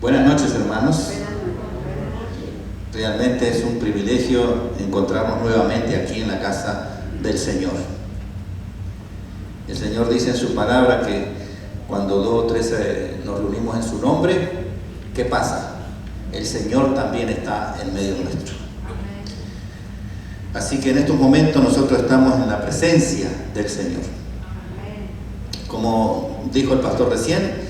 Buenas noches, hermanos. Realmente es un privilegio encontrarnos nuevamente aquí en la casa del Señor. El Señor dice en su palabra que cuando 2 o 3 nos reunimos en su nombre, ¿qué pasa? El Señor también está en medio nuestro. Así que en estos momentos nosotros estamos en la presencia del Señor. Como dijo el pastor recién,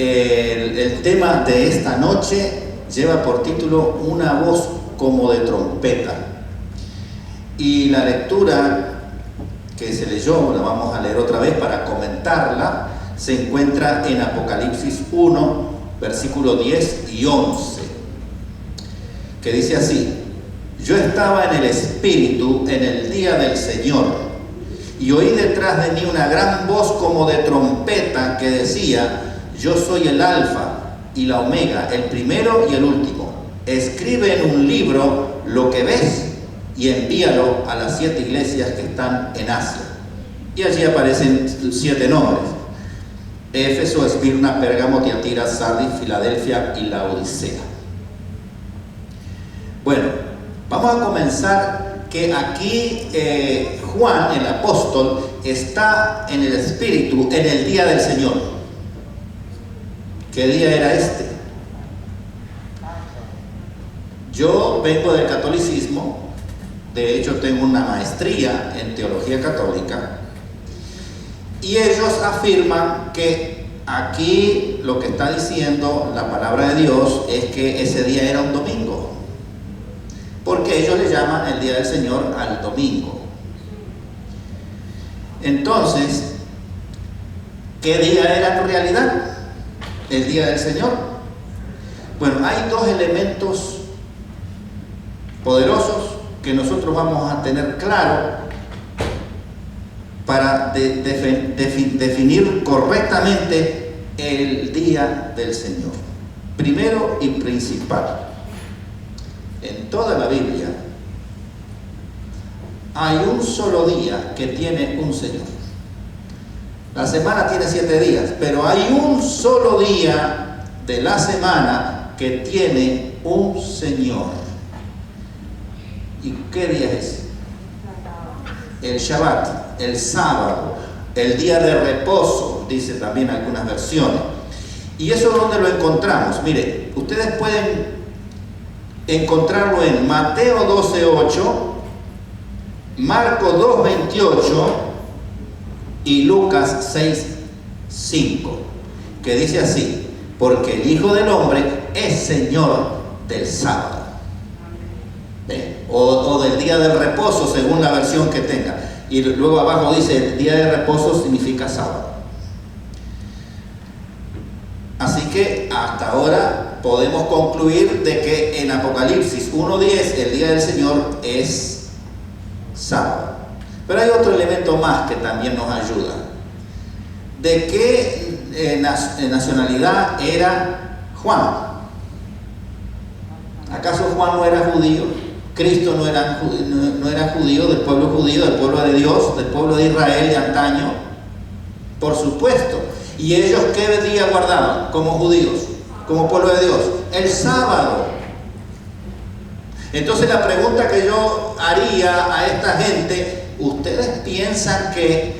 el tema de esta noche lleva por título Una voz como de trompeta. Y la lectura que se leyó, la vamos a leer otra vez para comentarla, se encuentra en Apocalipsis 1, versículos 10 y 11, que dice así: Yo estaba en el Espíritu en el día del Señor, y oí detrás de mí una gran voz como de trompeta que decía: Yo soy el Alfa y la Omega, el primero y el último. Escribe en un libro lo que ves y envíalo a las 7 iglesias que están en Asia. Y allí aparecen 7 nombres: Éfeso, Esmirna, Pérgamo, Tiatira, Sardis, Filadelfia y Laodicea. Bueno, vamos a comenzar que aquí Juan, el apóstol, está en el Espíritu en el día del Señor. ¿Qué día era este? Yo vengo del catolicismo, de hecho tengo una maestría en teología católica, y ellos afirman que aquí lo que está diciendo la palabra de Dios es que ese día era un domingo, porque ellos le llaman el día del Señor al domingo. Entonces, ¿qué día era en realidad el día del Señor? Bueno, hay 2 elementos poderosos que nosotros vamos a tener claro para definir correctamente el día del Señor. Primero y principal, en toda la Biblia hay un solo día que tiene un Señor. La semana tiene 7 días, pero hay un solo día de la semana que tiene un Señor. ¿Y qué día es? El Shabbat, el sábado, el día de reposo, dice también algunas versiones. ¿Y eso dónde lo encontramos? Mire, ustedes pueden encontrarlo en Mateo 12:8, Marcos 2:28 y Lucas 6:5, que dice así: porque el Hijo del Hombre es Señor del sábado. O del día del reposo, según la versión que tenga. Y luego abajo dice: el día de reposo significa sábado. Así que hasta ahora podemos concluir de que en Apocalipsis 1:10 el día del Señor es sábado. Pero hay otro elemento más que también nos ayuda. ¿De qué nacionalidad era Juan? ¿Acaso Juan no era judío? Cristo no era judío, del pueblo judío, del pueblo de Dios, del pueblo de Israel de antaño. Por supuesto. ¿Y ellos qué día guardaban como judíos, como pueblo de Dios? El sábado. Entonces la pregunta que yo haría a esta gente: ¿ustedes piensan que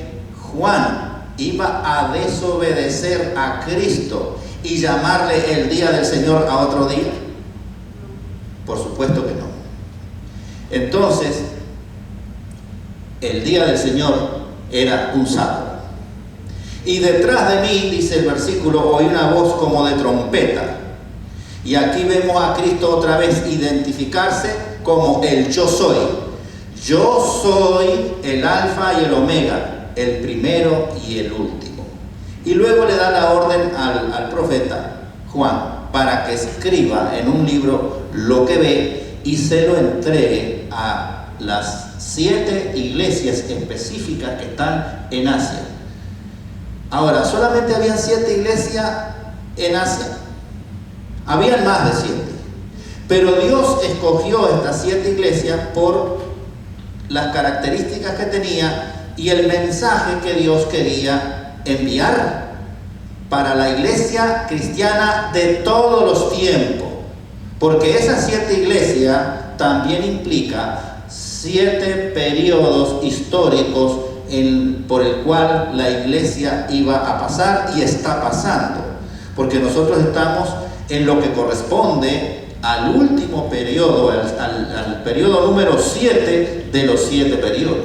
Juan iba a desobedecer a Cristo y llamarle el día del Señor a otro día? Por supuesto que no. Entonces, el día del Señor era un sábado. Y detrás de mí, dice el versículo, oí una voz como de trompeta. Y aquí vemos a Cristo otra vez identificarse como el yo soy. Yo soy el Alfa y el Omega, el primero y el último. Y luego le da la orden al profeta Juan para que escriba en un libro lo que ve y se lo entregue a las 7 iglesias específicas que están en Asia. Ahora, solamente habían 7 iglesias en Asia. Habían más de 7. Pero Dios escogió estas 7 iglesias por las características que tenía y el mensaje que Dios quería enviar. para la iglesia cristiana de todos los tiempos, porque esas 7 iglesias también implica 7 periodos históricos por el cual la iglesia iba a pasar y está pasando, porque nosotros estamos en lo que corresponde al último periodo, al periodo número 7 de los 7 periodos,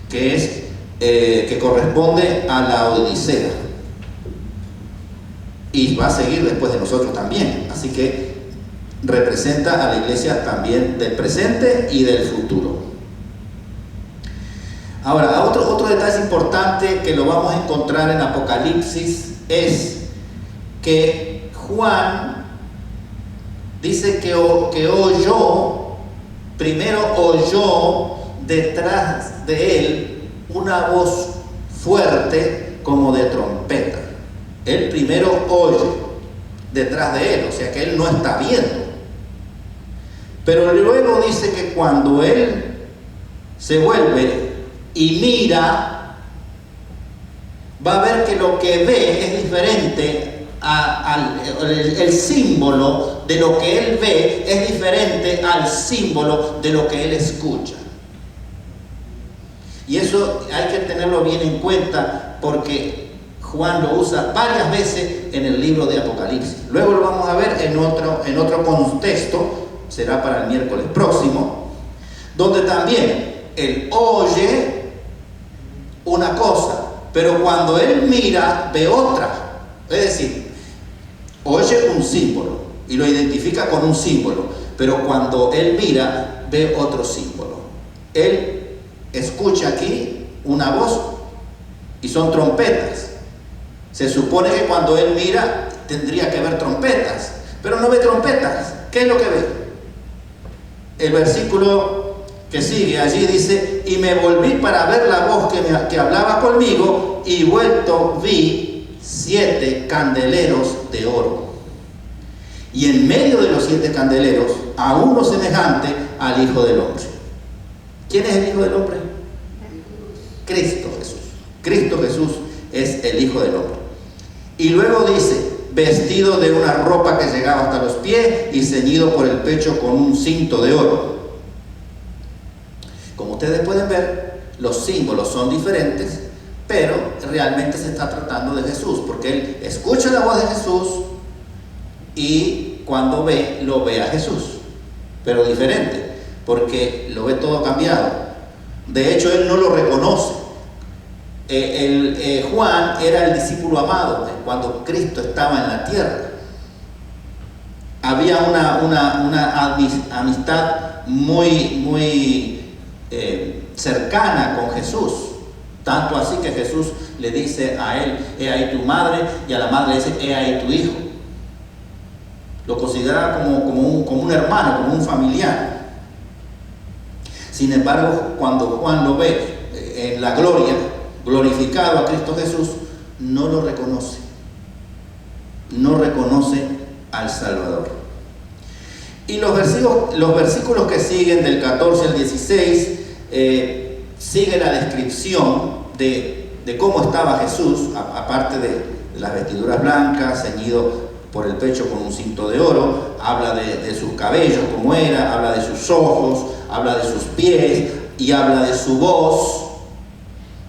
que corresponde a la Odisea, y va a seguir después de nosotros también, así que representa a la iglesia también del presente y del futuro. Ahora, otro detalle importante que lo vamos a encontrar en Apocalipsis es que Juan dice que primero oyó detrás de él una voz fuerte como de trompeta. Él primero oye detrás de él, o sea que él no está viendo. Pero luego dice que cuando él se vuelve y mira, va a ver que lo que ve es diferente el símbolo de lo que él ve es diferente al símbolo de lo que él escucha. Y eso hay que tenerlo bien en cuenta, porque Juan lo usa varias veces en el libro de Apocalipsis. Luego lo vamos a ver en otro contexto, será para el miércoles próximo, donde también él oye una cosa, pero cuando él mira ve otra. Es decir, oye un símbolo y lo identifica con un símbolo, pero cuando él mira ve otro símbolo. Él escucha aquí una voz y son trompetas. Se supone que cuando él mira tendría que ver trompetas, pero no ve trompetas. ¿Qué es lo que ve? El versículo que sigue allí dice: y me volví para ver la voz que hablaba conmigo, y vuelto vi 7 candeleros de oro, y en medio de los 7 candeleros a uno semejante al Hijo del Hombre. ¿Quién es el Hijo del Hombre? Cristo Jesús. Cristo Jesús es el Hijo del Hombre. Y luego dice: vestido de una ropa que llegaba hasta los pies y ceñido por el pecho con un cinto de oro. Como ustedes pueden ver, los símbolos son diferentes, pero realmente se está tratando de Jesús, porque él escucha la voz de Jesús y cuando lo ve a Jesús, pero diferente, porque lo ve todo cambiado. De hecho, él no lo reconoce. Juan era el discípulo amado cuando Cristo estaba en la tierra. Había una amistad muy cercana con Jesús, tanto así que Jesús le dice a él: he ahí tu madre, y a la madre le dice: he ahí tu hijo. Lo consideraba como un hermano, como un familiar. Sin embargo, cuando Juan lo ve en la gloria, glorificado a Cristo Jesús, no lo reconoce. No reconoce al Salvador. Y los versículos que siguen, del 14 al 16, sigue la descripción de cómo estaba Jesús, aparte de las vestiduras blancas, ceñido por el pecho con un cinto de oro. Habla de sus cabellos, cómo era, habla de sus ojos, habla de sus pies y habla de su voz.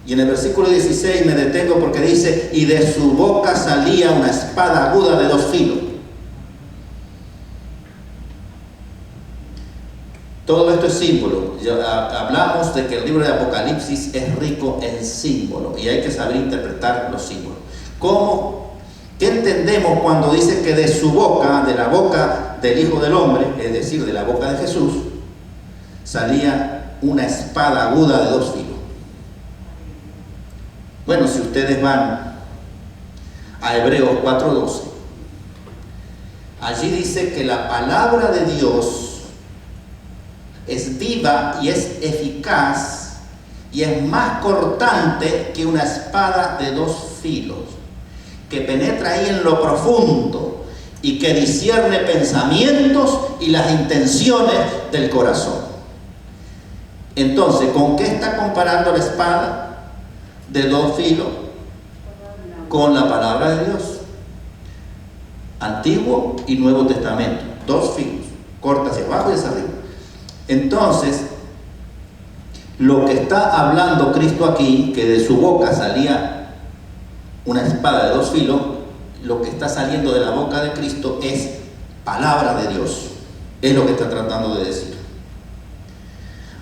Y en el versículo 16 me detengo porque dice: y de su boca salía una espada aguda de 2 filos. Todo esto es símbolo. Ya hablamos de que el libro de Apocalipsis es rico en símbolos y hay que saber interpretar los símbolos. ¿Qué entendemos cuando dice que de su boca, de la boca del Hijo del Hombre, es decir, de la boca de Jesús, salía una espada aguda de 2 filos? Bueno, si ustedes van a Hebreos 4:12, allí dice que la palabra de Dios es viva y es eficaz y es más cortante que una espada de 2 filos, que penetra ahí en lo profundo y que discierne pensamientos y las intenciones del corazón. Entonces, ¿con qué está comparando la espada de 2 filos? con la palabra de Dios. Antiguo y Nuevo Testamento, 2 filos, corta hacia abajo y hacia arriba. Entonces, lo que está hablando Cristo aquí, que de su boca salía una espada de 2 filos, lo que está saliendo de la boca de Cristo es palabra de Dios. Es lo que está tratando de decir.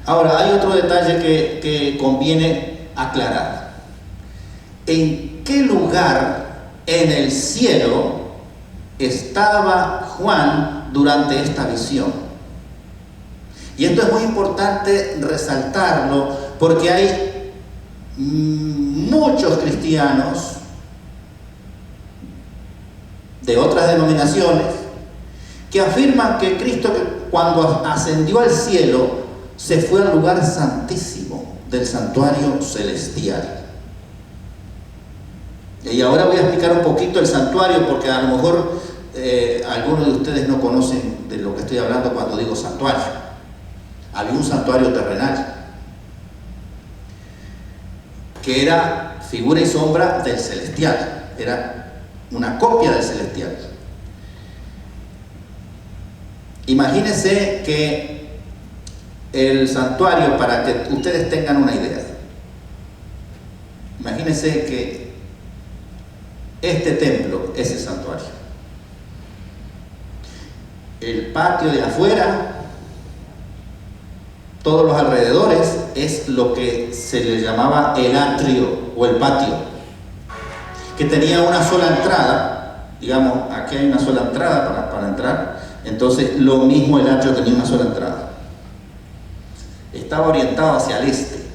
Ahora, hay otro detalle que conviene aclarar. ¿En qué lugar en el cielo estaba Juan durante esta visión? Y esto es muy importante resaltarlo, porque hay muchos cristianos de otras denominaciones que afirman que Cristo, cuando ascendió al cielo, se fue al lugar santísimo del santuario celestial. Y ahora voy a explicar un poquito el santuario, porque a lo mejor algunos de ustedes no conocen de lo que estoy hablando cuando digo santuario. Había un santuario terrenal que era figura y sombra del celestial, era una copia del celestial. Imagínense que el santuario, para que ustedes tengan una idea, imagínense que este templo es el santuario. El patio de afuera, todos los alrededores, es lo que se le llamaba el atrio o el patio, que tenía una sola entrada. Digamos, aquí hay una sola entrada para entrar. Entonces, lo mismo el atrio tenía una sola entrada. Estaba orientado hacia el este,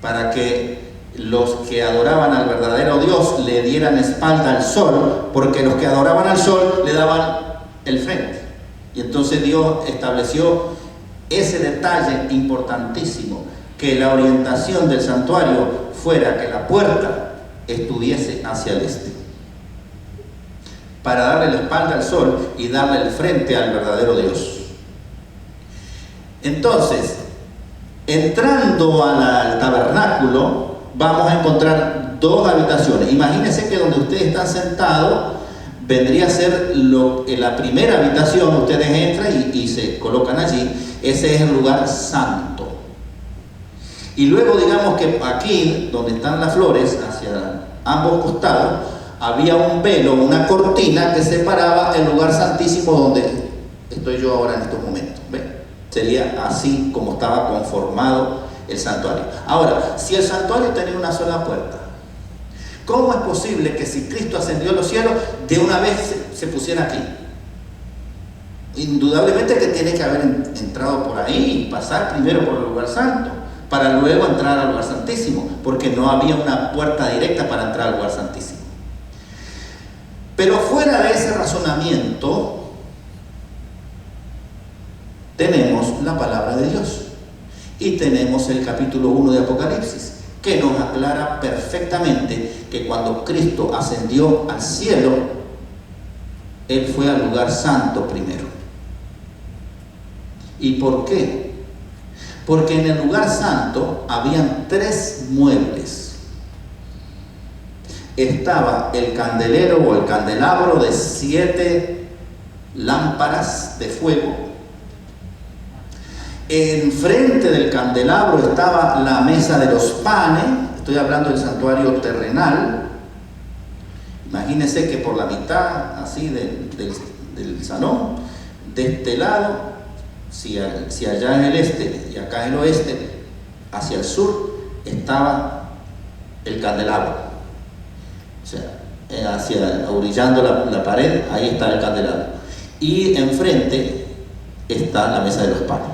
para que los que adoraban al verdadero Dios le dieran espalda al sol, porque los que adoraban al sol le daban el frente. Y entonces Dios estableció ese detalle importantísimo, que la orientación del santuario fuera que la puerta estuviese hacia el este, para darle la espalda al sol y darle el frente al verdadero Dios. Entonces, entrando al tabernáculo, vamos a encontrar 2 habitaciones. Imagínense que donde ustedes están sentados vendría a ser la primera habitación. Ustedes entran y se colocan allí. Ese es el lugar santo. Y luego, digamos que aquí, donde están las flores, hacia ambos costados, había un velo, una cortina que separaba el lugar santísimo donde estoy yo ahora en estos momentos. ¿Ven? Sería así como estaba conformado el santuario. Ahora, si el santuario tenía una sola puerta, ¿cómo es posible que si Cristo ascendió a los cielos, de una vez se pusiera aquí? Indudablemente que tiene que haber entrado por ahí y pasar primero por el lugar santo, para luego entrar al lugar santísimo, porque no había una puerta directa para entrar al lugar santísimo. Pero fuera de ese razonamiento, tenemos la palabra de Dios y tenemos el capítulo 1 de Apocalipsis, que nos aclara perfectamente que cuando Cristo ascendió al cielo, Él fue al lugar santo primero. ¿Y por qué? Porque en el lugar santo habían 3 muebles. Estaba el candelero o el candelabro de 7 lámparas de fuego. Enfrente del candelabro estaba la mesa de los panes. Estoy hablando del santuario terrenal. Imagínense que por la mitad así del salón, de este lado, si allá en el este y acá en el oeste, hacia el sur, estaba el candelabro. O sea, orillando la pared, ahí está el candelabro. Y enfrente está la mesa de los panes.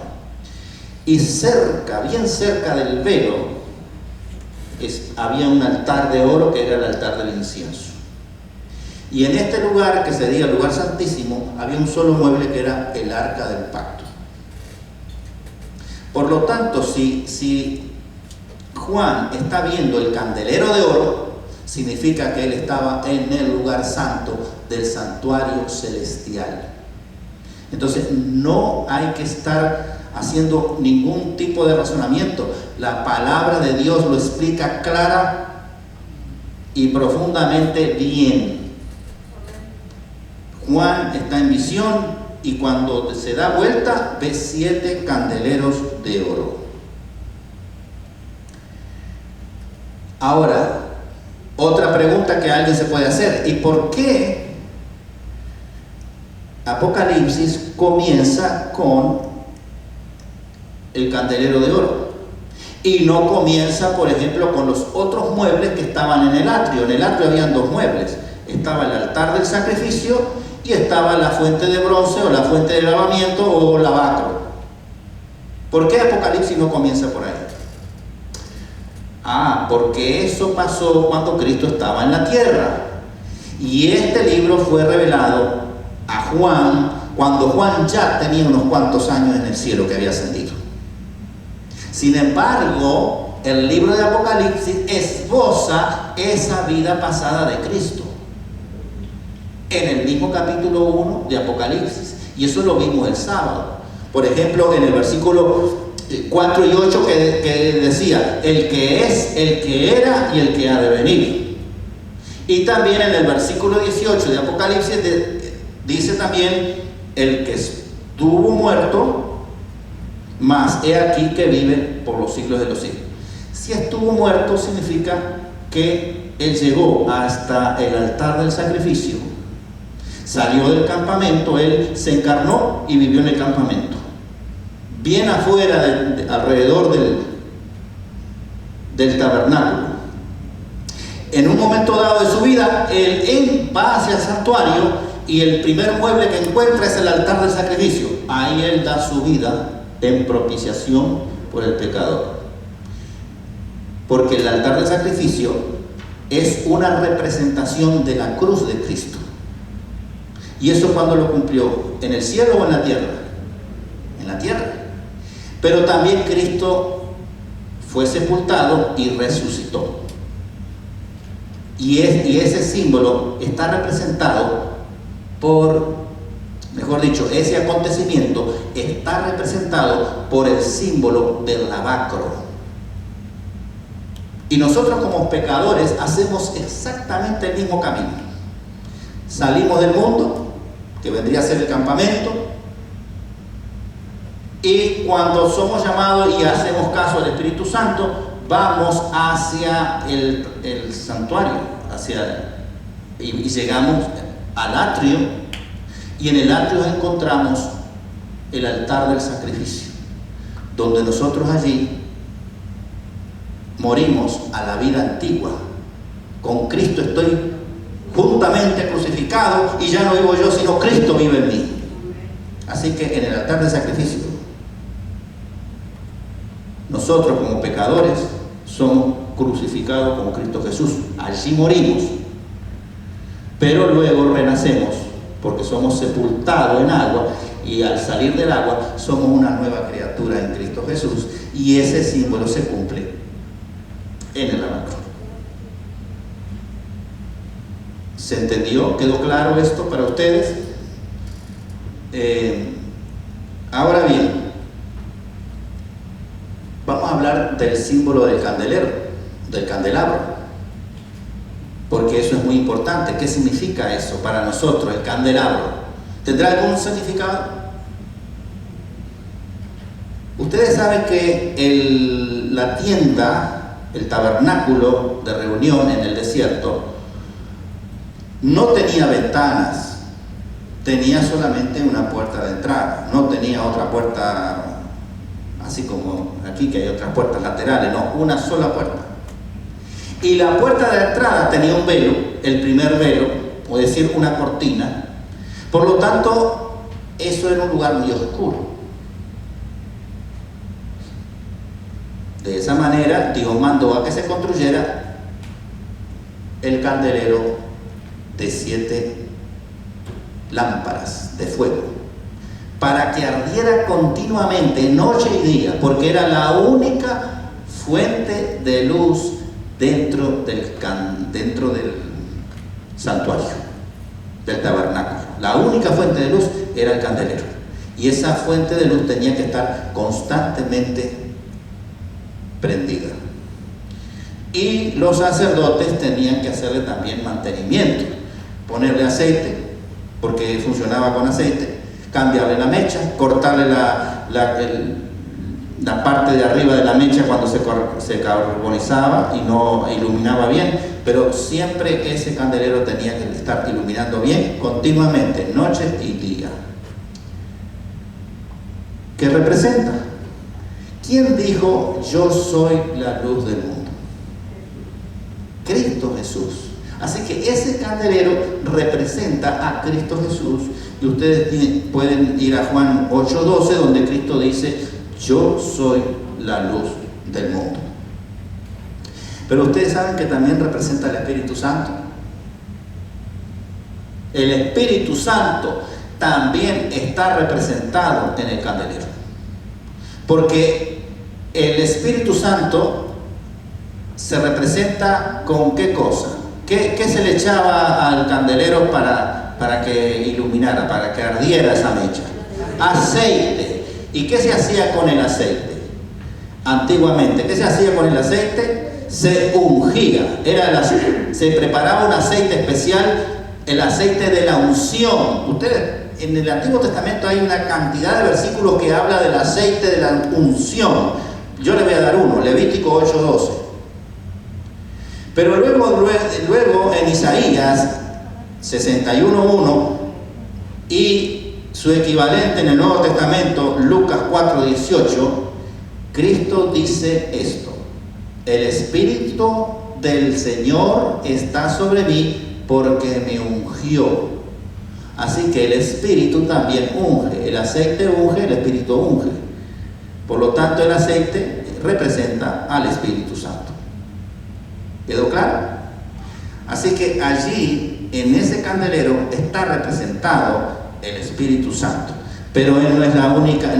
Y cerca, bien cerca del velo, había un altar de oro que era el altar del incienso. Y en este lugar, que sería el lugar santísimo, había un solo mueble que era el arca del pacto. Por lo tanto, si Juan está viendo el candelero de oro, significa que él estaba en el lugar santo del santuario celestial. Entonces, no hay que estar haciendo ningún tipo de razonamiento. La palabra de Dios lo explica y profundamente bien. Juan está en visión y cuando se da vuelta ve 7 candeleros de oro. Ahora, otra pregunta que alguien se puede hacer: ¿y por qué Apocalipsis comienza con el candelero de oro y no comienza, por ejemplo, con los otros muebles que estaban en el atrio? En el atrio habían 2 muebles: estaba el altar del sacrificio y estaba la fuente de bronce o la fuente de lavamiento o lavacro. ¿Por qué Apocalipsis no comienza por ahí? Porque eso pasó cuando Cristo estaba en la tierra, y este libro fue revelado a Juan cuando Juan ya tenía unos cuantos años en el cielo, que había ascendido. Sin embargo, el libro de Apocalipsis esboza esa vida pasada de Cristo en el mismo capítulo 1 de Apocalipsis, y eso lo vimos el sábado. Por ejemplo, en el versículo 4 y 8 que decía: el que es, el que era y el que ha de venir. Y también en el versículo 18 de Apocalipsis dice también: el que estuvo muerto, mas he aquí que vive por los siglos de los siglos. Si estuvo muerto, significa que él llegó hasta el altar del sacrificio, salió del campamento, él se encarnó y vivió en el campamento. Bien afuera, alrededor del tabernáculo. En un momento dado de su vida, él va hacia el santuario y el primer mueble que encuentra es el altar del sacrificio. Ahí él da su vida en propiciación por el pecador. Porque el altar del sacrificio es una representación de la cruz de Cristo. ¿Y eso cuándo lo cumplió? ¿En el cielo o en la tierra? En la tierra. Pero también Cristo fue sepultado y resucitó. Y ese símbolo está representado mejor dicho, ese acontecimiento está representado por el símbolo del lavacro. Y nosotros como pecadores hacemos exactamente el mismo camino. Salimos del mundo, que vendría a ser el campamento, y cuando somos llamados y hacemos caso al Espíritu Santo, vamos hacia el santuario, y llegamos al atrio, y en el atrio encontramos el altar del sacrificio, donde nosotros allí morimos a la vida antigua. Con Cristo estoy juntamente crucificado y ya no vivo yo, sino Cristo vive en mí. Así que en el altar del sacrificio, nosotros como pecadores somos crucificados con Cristo Jesús. Allí morimos, pero luego renacemos porque somos sepultados en agua, y al salir del agua somos una nueva criatura en Cristo Jesús, y ese símbolo se cumple en el lavacro. ¿Se entendió? ¿Quedó claro esto para ustedes? Ahora bien, vamos a hablar del símbolo del candelero, del candelabro, porque eso es muy importante. ¿Qué significa eso para nosotros, el candelabro? ¿Tendrá algún significado? Ustedes saben que la tienda, el tabernáculo de reunión en el desierto, no tenía ventanas, tenía solamente una puerta de entrada, no tenía otra puerta, así como aquí que hay otras puertas laterales, no, una sola puerta. Y la puerta de entrada tenía un velo, el primer velo, o decir una cortina. Por lo tanto, eso era un lugar muy oscuro. De esa manera, Dios mandó a que se construyera el candelero de 7 lámparas de fuego, para que ardiera continuamente, noche y día, porque era la única fuente de luz dentro del santuario, del tabernáculo. La única fuente de luz era el candelero, y esa fuente de luz tenía que estar constantemente prendida. y los sacerdotes tenían que hacerle también mantenimiento, ponerle aceite, porque funcionaba con aceite, cambiarle la mecha, cortarle la parte de arriba de la mecha cuando se carbonizaba y no iluminaba bien, pero siempre ese candelero tenía que estar iluminando bien continuamente, noche y día. ¿Qué representa? ¿Quién dijo yo soy la luz del mundo? Cristo Jesús. Así que ese candelero representa a Cristo Jesús, y ustedes pueden ir a Juan 8:12, donde Cristo dice yo soy la luz del mundo. Pero ustedes saben que también representa al Espíritu Santo. El Espíritu Santo también está representado en el candelero, porque el Espíritu Santo se representa con qué cosa, qué se le echaba al candelero para que iluminara, para que ardiera esa mecha. Aceite. ¿Y qué se hacía con el aceite? Antiguamente, ¿qué se hacía con el aceite? Se ungía, se preparaba un aceite especial, el aceite de la unción. Ustedes, en el Antiguo Testamento hay una cantidad de versículos que habla del aceite de la unción. Yo le voy a dar uno, Levítico 8:12. Pero luego en Isaías 61:1 y su equivalente en el Nuevo Testamento, Lucas 4:18, Cristo dice esto: el Espíritu del Señor está sobre mí porque me ungió. Así que el Espíritu también unge, el aceite unge, el Espíritu unge. Por lo tanto, el aceite representa al Espíritu Santo. ¿Quedó claro? Así que allí, en ese candelero, está representado el Espíritu Santo. Pero él no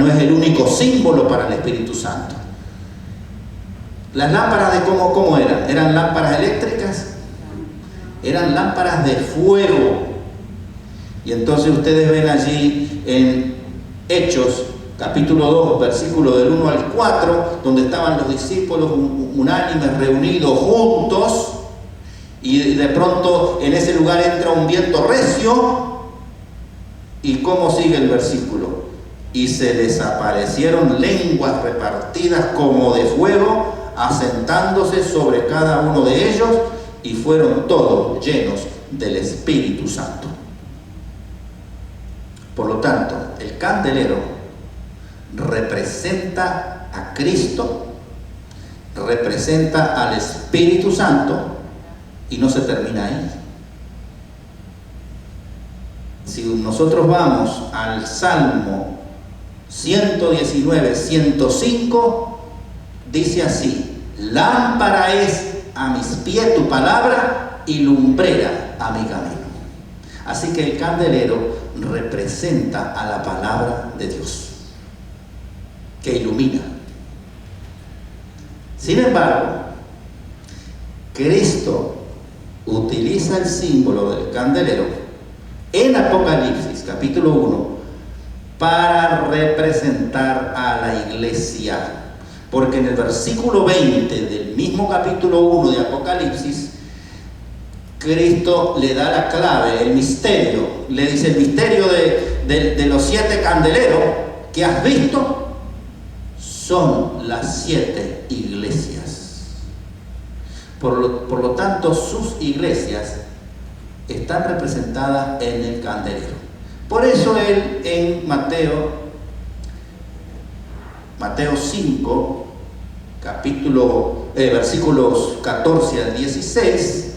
es el único símbolo para el Espíritu Santo. Las lámparas de ¿cómo eran? ¿Eran lámparas eléctricas? Eran lámparas de fuego. Y entonces ustedes ven allí en Hechos capítulo 2, versículo del 1 al 4, donde estaban los discípulos unánimes reunidos juntos, y de pronto en ese lugar entra un viento recio. ¿Y cómo sigue el versículo? Y se les aparecieron lenguas repartidas como de fuego, asentándose sobre cada uno de ellos, y fueron todos llenos del Espíritu Santo. Por lo tanto, el candelero representa a Cristo, representa al Espíritu Santo, y no se termina ahí. Si nosotros vamos al Salmo 119, 105, dice así: lámpara es a mis pies tu palabra y lumbrera a mi camino. Así que el candelero representa a la palabra de Dios, que ilumina. Sin embargo, Cristo utiliza el símbolo del candelero en Apocalipsis capítulo 1 para representar a la iglesia, porque en el versículo 20 del mismo capítulo 1 de Apocalipsis, Cristo le da la clave, el misterio, le dice: el misterio de los 7 candeleros que has visto son las 7 iglesias. Por lo tanto, sus iglesias están representadas en el candelero. Por eso él en Mateo 5, versículos 14 al 16,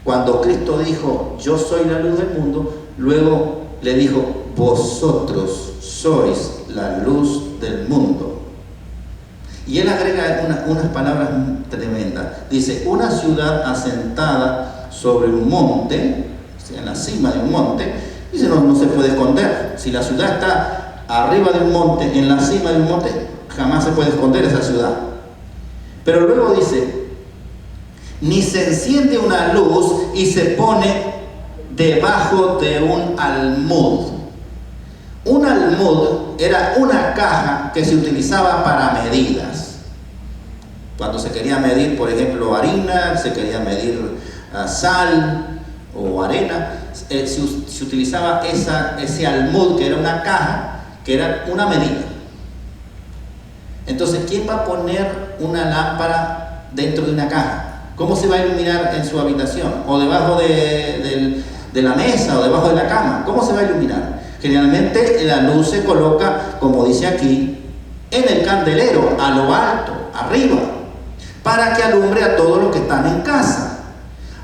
cuando Cristo dijo yo soy la luz del mundo, luego le dijo vosotros sois la luz del mundo. Y él agrega unas palabras tremendas. Dice: una ciudad asentada sobre un monte, en la cima de un monte, dice, no se puede esconder. Si la ciudad está arriba de un monte, en la cima de un monte, jamás se puede esconder esa ciudad. Pero luego dice: ni se enciende una luz y se pone debajo de un almud. Un almud era una caja que se utilizaba para medidas. Cuando se quería medir, por ejemplo, harina, se quería medir sal o arena, se utilizaba ese almud, que era una caja, que era una medida. Entonces, ¿quién va a poner una lámpara dentro de una caja? ¿Cómo se va a iluminar en su habitación? ¿O debajo de la mesa o debajo de la cama? ¿Cómo se va a iluminar? Generalmente la luz se coloca, como dice aquí, en el candelero, a lo alto, arriba, para que alumbre a todos los que están en casa.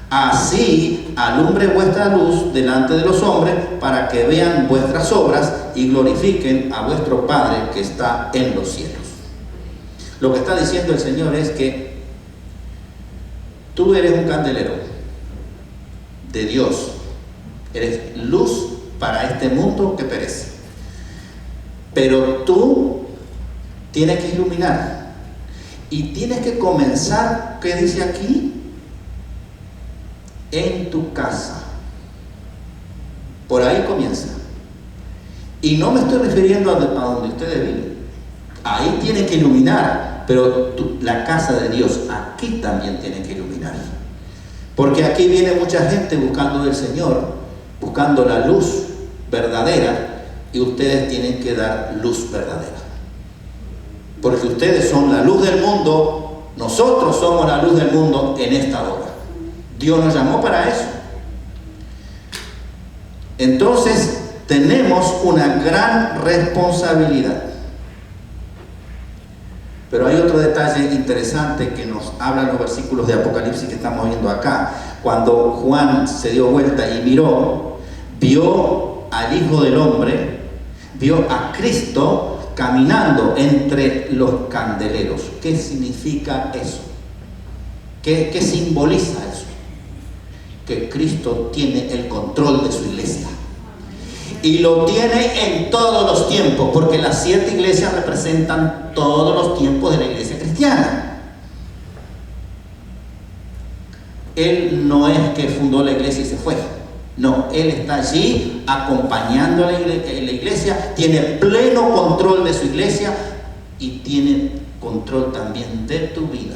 Así alumbre vuestra luz delante de los hombres, para que vean vuestras obras y glorifiquen a vuestro Padre que está en los cielos. Lo que está diciendo el Señor es que tú eres un candelero de Dios, eres luz para este mundo que perece, pero tú tienes que iluminar y tienes que comenzar, ¿qué dice aquí? En tu casa. Por ahí comienza. Y no me estoy refiriendo a donde ustedes viven. Ahí tienen que iluminar, pero la casa de Dios aquí también tiene que iluminar. Porque aquí viene mucha gente buscando del Señor, buscando la luz verdadera, y ustedes tienen que dar luz verdadera. Porque ustedes son la luz del mundo, nosotros somos la luz del mundo en esta hora. Dios nos llamó para eso. Entonces, tenemos una gran responsabilidad. Pero hay otro detalle interesante que nos hablan los versículos de Apocalipsis que estamos viendo acá. Cuando Juan se dio vuelta y miró, vio al Hijo del Hombre, vio a Cristo caminando entre los candeleros. ¿Qué significa eso? ¿Qué simboliza eso? Que Cristo tiene el control de su iglesia. Y lo tiene en todos los tiempos, porque las 7 iglesias representan todos los tiempos de la iglesia cristiana. Él no es que fundó la iglesia y se fue. No, Él está allí acompañando a la iglesia, tiene pleno control de su iglesia y tiene control también de tu vida.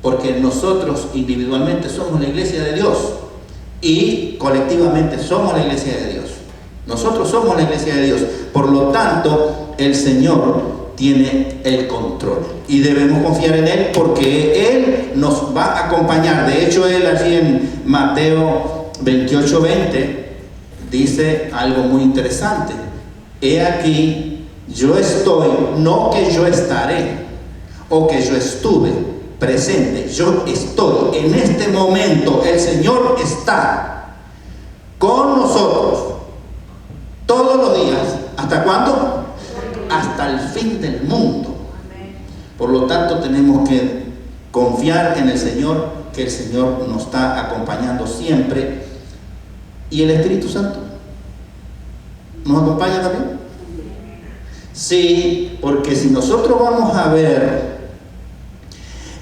Porque nosotros individualmente somos la iglesia de Dios y colectivamente somos la iglesia de Dios. Nosotros somos la iglesia de Dios. Por lo tanto, el Señor tiene el control y debemos confiar en Él, porque Él nos va a acompañar. De hecho, Él allí en Mateo 28:20 dice algo muy interesante: he aquí, yo estoy, no que yo estaré o que yo estuve presente, yo estoy en este momento. El Señor está con nosotros todos los días. ¿Hasta cuándo? Hasta el fin del mundo. Por lo tanto, tenemos que confiar en el Señor, que el Señor nos está acompañando siempre. ¿Y el Espíritu Santo nos acompaña también? Sí, porque si nosotros vamos a ver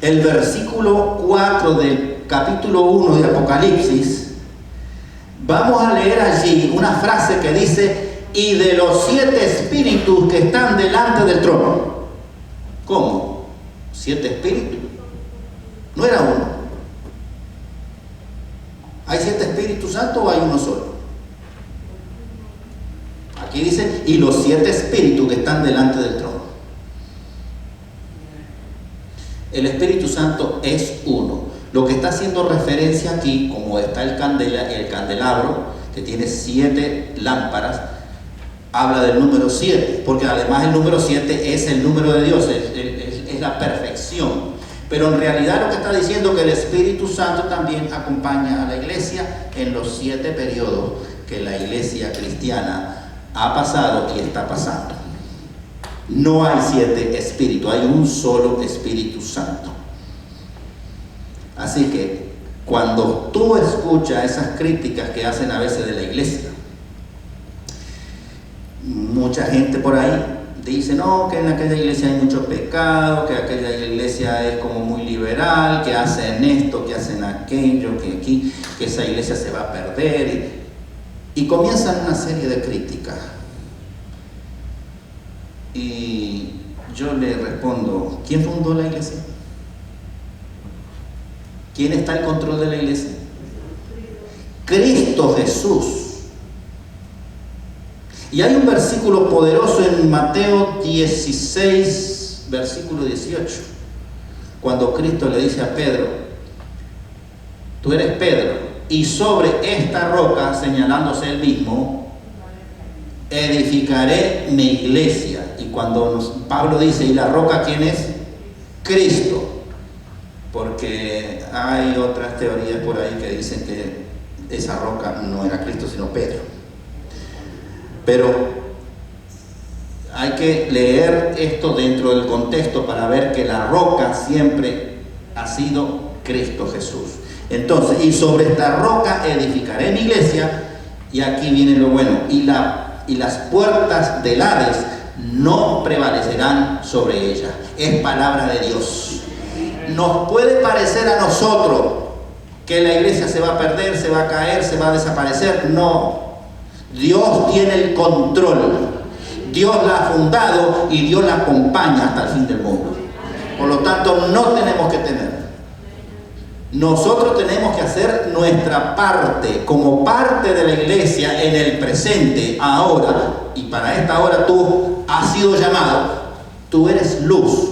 el versículo 4 del capítulo 1 de Apocalipsis, vamos a leer allí una frase que dice: y de los 7 espíritus que están delante del trono. ¿Cómo? ¿7 espíritus? No era uno. ¿Hay 7 Espíritus Santos o hay uno solo? Aquí dice: y los 7 espíritus que están delante del trono. El Espíritu Santo es uno. Lo que está haciendo referencia aquí, como está el candelabro, que tiene 7 lámparas, habla del número 7, porque además el número 7 es el número de Dios, es la perfección. Pero en realidad lo que está diciendo es que el Espíritu Santo también acompaña a la iglesia en los 7 periodos que la iglesia cristiana ha pasado y está pasando. No hay 7 espíritus, hay un solo Espíritu Santo. Así que cuando tú escuchas esas críticas que hacen a veces de la iglesia, mucha gente por ahí dice: no, que en aquella iglesia hay mucho pecado, que aquella iglesia es como muy liberal, que hacen esto, que hacen aquello, que aquí, que esa iglesia se va a perder, y comienzan una serie de críticas. Y yo le respondo, ¿quién fundó la iglesia? ¿Quién está en control de la iglesia? Cristo Jesús. Y hay un versículo poderoso en Mateo 16, versículo 18, cuando Cristo le dice a Pedro, tú eres Pedro, y sobre esta roca, señalándose él mismo, edificaré mi iglesia. Y cuando Pablo dice, ¿y la roca quién es? Cristo. Porque hay otras teorías por ahí que dicen que esa roca no era Cristo, sino Pedro. Pero hay que leer esto dentro del contexto para ver que la roca siempre ha sido Cristo Jesús. Entonces, y sobre esta roca edificaré mi iglesia, y aquí viene lo bueno, y las puertas del Hades no prevalecerán sobre ella. Es palabra de Dios. Nos puede parecer a nosotros que la iglesia se va a perder, se va a caer, se va a desaparecer. No. Dios tiene el control. Dios la ha fundado y Dios la acompaña hasta el fin del mundo. Por lo tanto, no tenemos que temer. Nosotros tenemos que hacer nuestra parte como parte de la iglesia en el presente, ahora. Y para esta hora tú has sido llamado. Tú eres luz.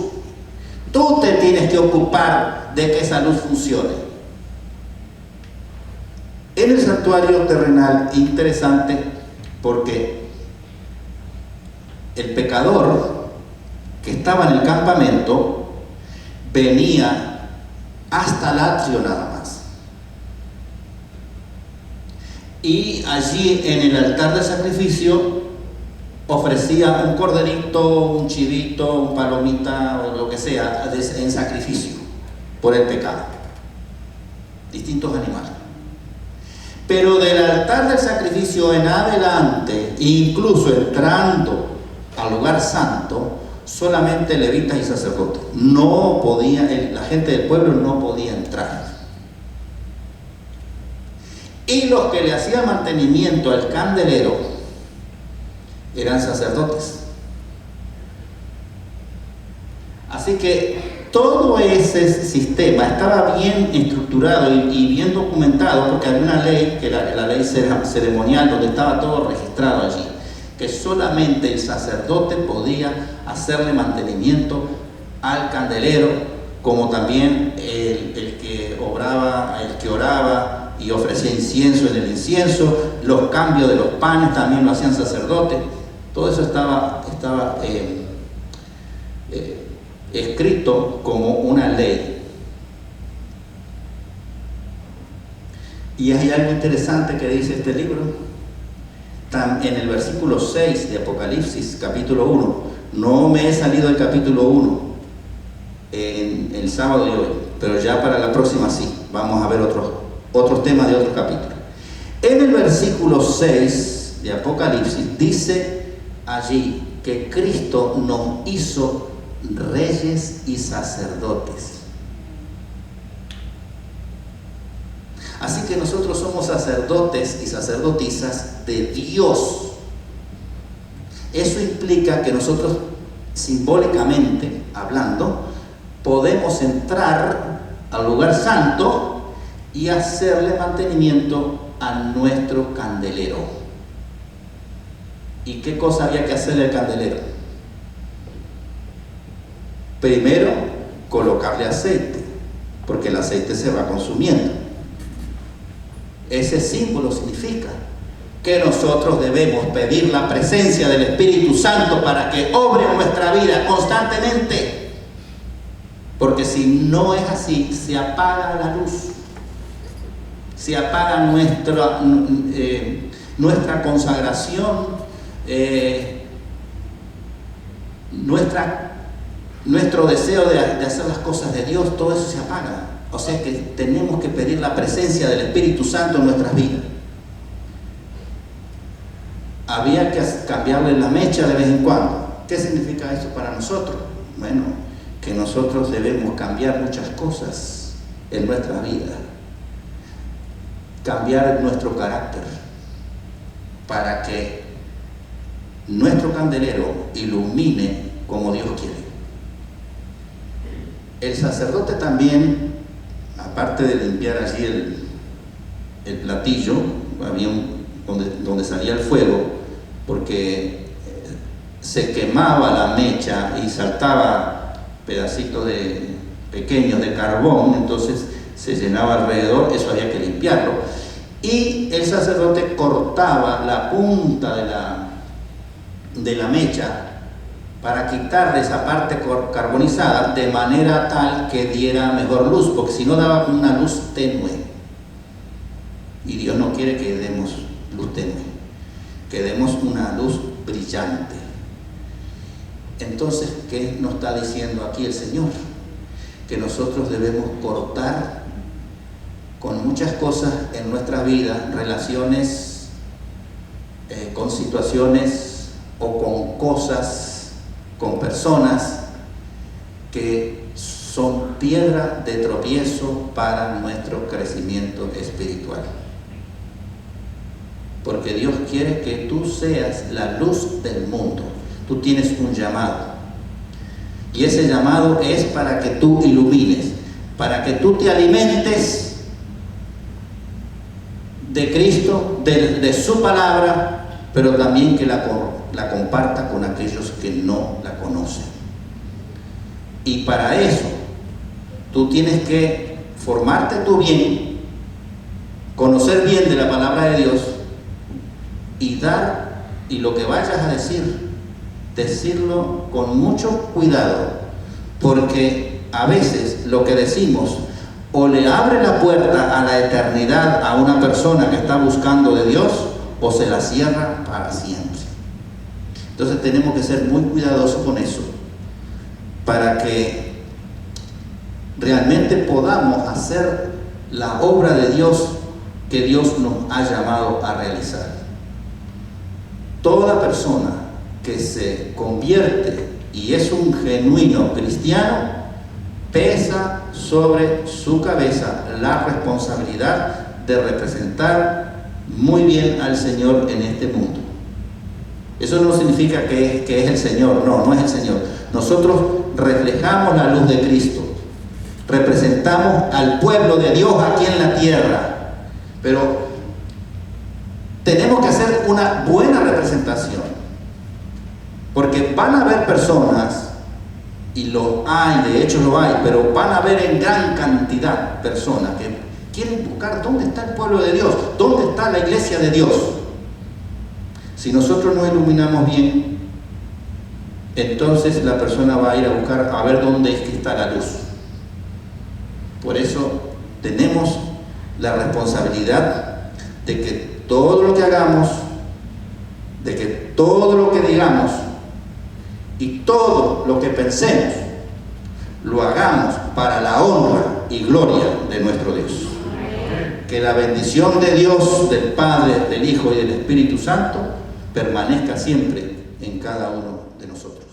Tú te tienes que ocupar de que esa luz funcione. En el santuario terrenal, interesante, porque el pecador que estaba en el campamento venía hasta el atrio nada más. Y allí en el altar de sacrificio ofrecía un corderito, un chivito, un palomita o lo que sea en sacrificio por el pecado. Distintos animales. Pero del altar del sacrificio en adelante, incluso entrando al lugar santo, solamente levitas y sacerdotes. No podía, la gente del pueblo no podía entrar. Y los que le hacían mantenimiento al candelero eran sacerdotes. Así que todo ese sistema estaba bien estructurado y bien documentado, porque había una ley, que era la ley ceremonial, donde estaba todo registrado allí, que solamente el sacerdote podía hacerle mantenimiento al candelero, como también el que oraba y ofrecía incienso en el incienso, los cambios de los panes también lo hacían sacerdotes. Todo eso estaba escrito como una ley. Y hay algo interesante que dice este libro. En el versículo 6 de Apocalipsis, capítulo 1, no me he salido del capítulo 1 en el sábado de hoy, pero ya para la próxima sí, vamos a ver otros temas de otros capítulos. En el versículo 6 de Apocalipsis dice allí que Cristo nos hizo reyes y sacerdotes. Así que nosotros somos sacerdotes y sacerdotisas de Dios. Eso implica que nosotros, simbólicamente hablando, podemos entrar al lugar santo y hacerle mantenimiento a nuestro candelero. ¿Y qué cosa había que hacerle al candelero? Primero, colocarle aceite, porque el aceite se va consumiendo. Ese símbolo significa que nosotros debemos pedir la presencia del Espíritu Santo para que obre en nuestra vida constantemente. Porque si no es así, se apaga la luz, se apaga nuestra consagración, nuestro deseo de hacer las cosas de Dios, todo eso se apaga. O sea que tenemos que pedir la presencia del Espíritu Santo en nuestras vidas. Había que cambiarle la mecha de vez en cuando. ¿Qué significa eso para nosotros? Bueno, que nosotros debemos cambiar muchas cosas en nuestra vida. Cambiar nuestro carácter para que nuestro candelero ilumine como Dios quiere. el sacerdote también, aparte de limpiar allí el platillo, había donde salía el fuego, porque se quemaba la mecha y saltaba pedacitos pequeños de carbón, entonces se llenaba alrededor, eso había que limpiarlo. Y el sacerdote cortaba la punta de la mecha para quitarle esa parte carbonizada de manera tal que diera mejor luz, porque si no daba una luz tenue. Y Dios no quiere que demos luz tenue, que demos una luz brillante. Entonces, ¿qué nos está diciendo aquí el Señor? Que nosotros debemos cortar con muchas cosas en nuestra vida, relaciones con situaciones o con cosas, con personas que son piedra de tropiezo para nuestro crecimiento espiritual. Porque Dios quiere que tú seas la luz del mundo. Tú tienes un llamado. Y ese llamado es para que tú ilumines, para que tú te alimentes de Cristo, de su palabra, pero también que la comparta con aquellos que no la conocen. Y para eso, tú tienes que formarte tú bien, conocer bien de la palabra de Dios y dar, y lo que vayas a decirlo con mucho cuidado, porque a veces lo que decimos o le abre la puerta a la eternidad a una persona que está buscando de Dios, o se la cierra para siempre. Entonces tenemos que ser muy cuidadosos con eso, para que realmente podamos hacer la obra de Dios que Dios nos ha llamado a realizar. Toda persona que se convierte y es un genuino cristiano, pesa sobre su cabeza la responsabilidad de representar muy bien al Señor en este mundo. Eso no significa que es el Señor, no es el Señor. Nosotros reflejamos la luz de Cristo, representamos al pueblo de Dios aquí en la tierra, pero tenemos que hacer una buena representación, porque van a haber personas, y lo hay, de hecho lo hay, pero van a haber en gran cantidad personas que quieren buscar dónde está el pueblo de Dios, dónde está la iglesia de Dios. Si nosotros no iluminamos bien, entonces la persona va a ir a buscar a ver dónde es que está la luz. Por eso tenemos la responsabilidad de que todo lo que hagamos, de que todo lo que digamos y todo lo que pensemos lo hagamos para la honra y gloria de nuestro Dios. Que la bendición de Dios, del Padre, del Hijo y del Espíritu Santo permanezca siempre en cada uno de nosotros.